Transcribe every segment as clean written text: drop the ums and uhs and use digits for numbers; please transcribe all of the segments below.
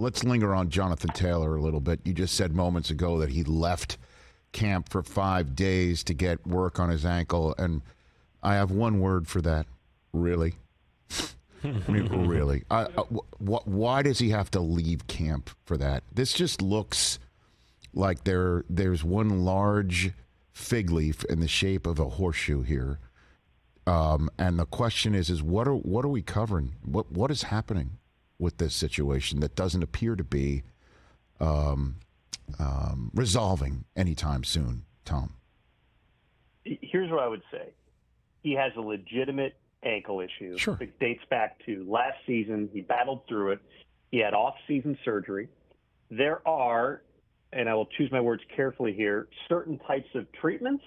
let's linger on Jonathan Taylor a little bit. You just said moments ago that he left camp for 5 days to get work on his ankle, and I have one word for that: really. I mean, really. Why does he have to leave camp for that? This just looks like there's one large fig leaf in the shape of a horseshoe here. And the question is what are we covering? What is happening with this situation that doesn't appear to be resolving anytime soon, Tom? Here's what I would say. He has a legitimate ankle issue. Sure. It dates back to last season. He battled through it. He had off-season surgery. There are, and I will choose my words carefully here, certain types of treatments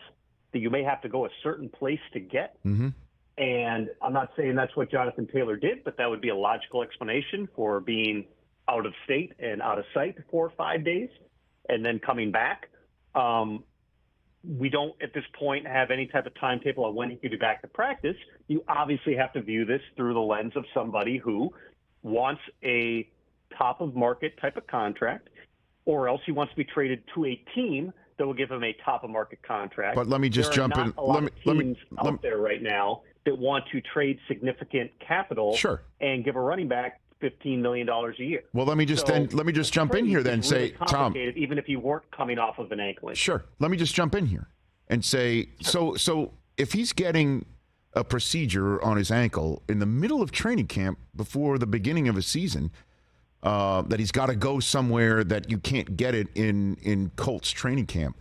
that you may have to go a certain place to get. Mm-hmm. And I'm not saying that's what Jonathan Taylor did, but that would be a logical explanation for being out of state and out of sight 4 or 5 days and then coming back. We don't, at this point, have any type of timetable on when he could be back to practice. You obviously have to view this through the lens of somebody who wants a top-of-market type of contract, or else he wants to be traded to a team that will give him a top-of-market contract. But let me just jump in. There are not a lot of teams out there right now that want to trade significant capital and give a running back $15 million a year. Well, let me just jump in here then and say, Tom, even if you weren't coming off of an ankle injury. Sure. Let me just jump in here and say, so if he's getting a procedure on his ankle in the middle of training camp before the beginning of a season, that he's got to go somewhere that you can't get it in Colts training camp,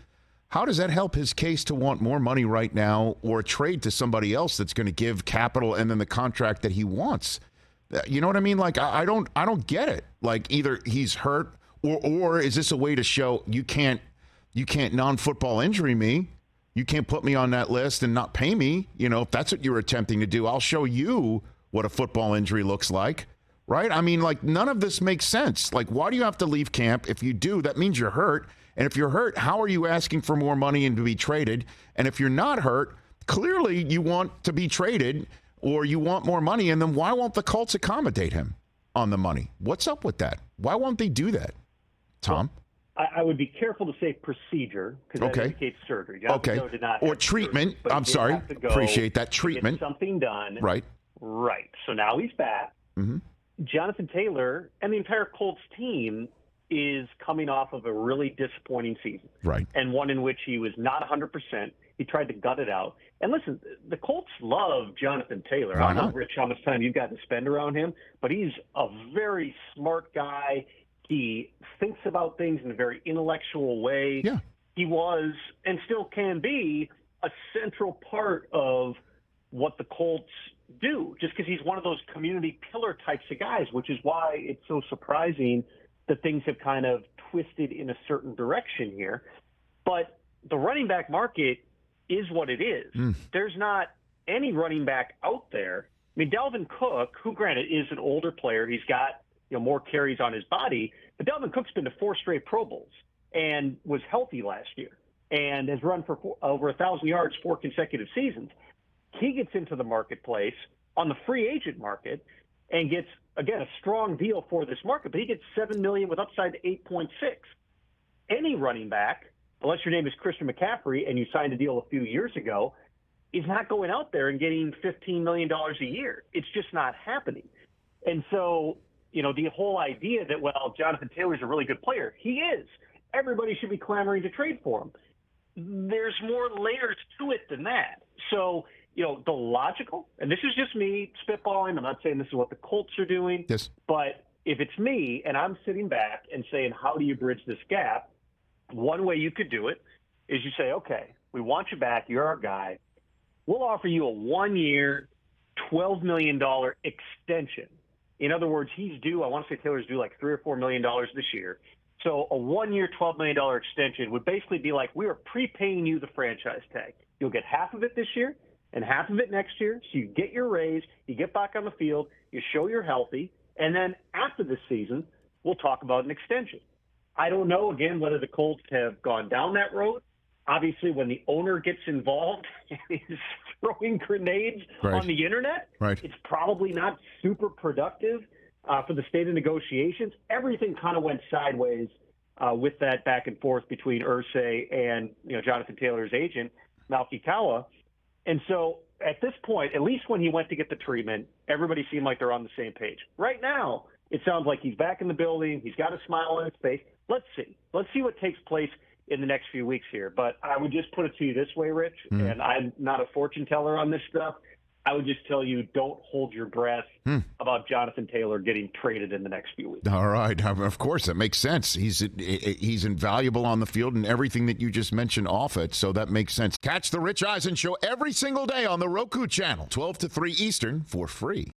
how does that help his case to want more money right now or a trade to somebody else that's going to give capital and then the contract that he wants? You know what I mean? Like, I don't get it. Like, either he's hurt or is this a way to show you can't non-football injury me. You can't put me on that list and not pay me. You know, if that's what you're attempting to do, I'll show you what a football injury looks like. Right? I mean, like, none of this makes sense. Like, why do you have to leave camp? If you do, that means you're hurt. And if you're hurt, how are you asking for more money and to be traded? And if you're not hurt, clearly you want to be traded or you want more money. And then why won't the Colts accommodate him on the money? What's up with that? Why won't they do that, Tom? Well, I would be careful to say procedure because that indicates surgery. Jonathan did not or treatment. Surgery, I'm sorry. Appreciate that. Treatment. Get something done. Right. Right. So now he's back. Mm-hmm. Jonathan Taylor and the entire Colts team is coming off of a really disappointing season. Right. And one in which he was not 100%. He tried to gut it out. And listen, the Colts love Jonathan Taylor. I don't know, Rich, how much time you've got to spend around him, but he's a very smart guy. He thinks about things in a very intellectual way. Yeah. He was and still can be a central part of what the Colts do, just because he's one of those community pillar types of guys, which is why it's so surprising that things have kind of twisted in a certain direction here. But the running back market is what it is. There's not any running back out there. I mean, Dalvin Cook, who granted is an older player, he's got more carries on his body, but Dalvin Cook's been to 4 straight Pro Bowls and was healthy last year and has run for over 1,000 yards 4 consecutive seasons. He gets into the marketplace on the free agent market and gets, again, a strong deal for this market, but he gets $7 million with upside to 8.6. Any running back, unless your name is Christian McCaffrey and you signed a deal a few years ago, is not going out there and getting $15 million a year. It's just not happening. And so, the whole idea that, well, Jonathan Taylor's a really good player. He is. Everybody should be clamoring to trade for him. There's more layers to it than that. So, the logical, and this is just me spitballing, I'm not saying this is what the Colts are doing, yes, but if it's me and I'm sitting back and saying, how do you bridge this gap? One way you could do it is you say, okay, we want you back. You're our guy. We'll offer you a 1-year, $12 million extension. In other words, he's due, I want to say Taylor's due like $3 or $4 million this year. So a 1-year, $12 million extension would basically be like, we are prepaying you the franchise tag. You'll get half of it this year and half of it next year. So you get your raise, you get back on the field, you show you're healthy, and then after this season, we'll talk about an extension. I don't know, again, whether the Colts have gone down that road. Obviously, when the owner gets involved and is throwing grenades on the internet, it's probably not super productive. for the state of negotiations, everything kind of went sideways with that back and forth between Irsay and Jonathan Taylor's agent, Malky Kawa. And so at this point, at least when he went to get the treatment, everybody seemed like they're on the same page. Right now, it sounds like he's back in the building. He's got a smile on his face. Let's see. Let's see what takes place in the next few weeks here. But I would just put it to you this way, Rich, and I'm not a fortune teller on this stuff. I would just tell you, don't hold your breath about Jonathan Taylor getting traded in the next few weeks. All right. Of course, that makes sense. He's invaluable on the field and everything that you just mentioned off it, so that makes sense. Catch the Rich Eisen Show every single day on the Roku channel, 12 to 3 Eastern, for free.